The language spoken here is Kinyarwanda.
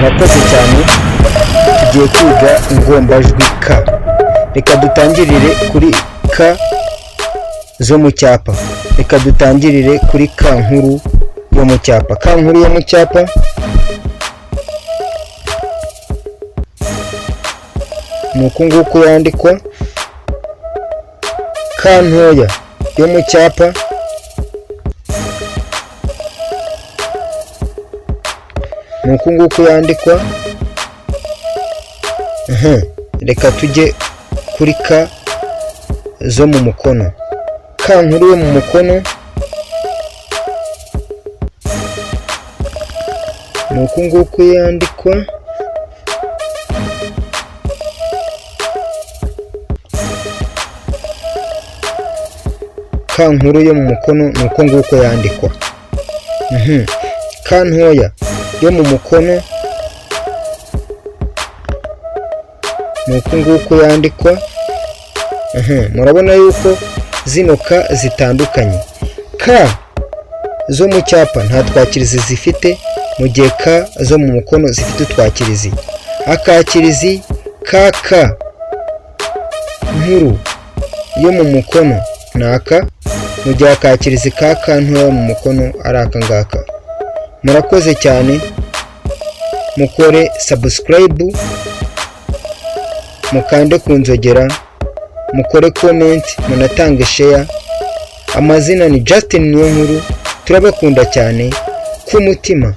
murakoze cyane. Tugiye kwiga ingombajwi k. Reka dutangirire kuri k zo mu cyapa. Reka dutangirire kuri k nkuru yo mu cyapa. K nkuru yo mu cyapa nuko nguko yandikwa. K ntoya yo mu cyapa nuko nguko yandikwa. Reka tujye kuri k zo mu mukono. K nkuru yo mu mukono nuko nguko yandikwa. K nkuru yo mu mukono nuko nguko yandikwa. K ntoya yo mu mukono nuko nguko yandikwa. Murabona yuko zino k zitandukanye. K zo mu cyapa nta twakirizi zifite, mu gihe k zo mu mukono zifite utwakirizi. Akakirizi ka k nkuru yo mu mukono ni aka, mu gihe akakirizi ka k ntoya mu mukono ari aka ngaka. Murakoze cyane, mukore subscribe, mukande ku nzogera, mukore comment, munatange share. Amazina ni Justin Niyonkuru. Turabakunda cyane ku mutima.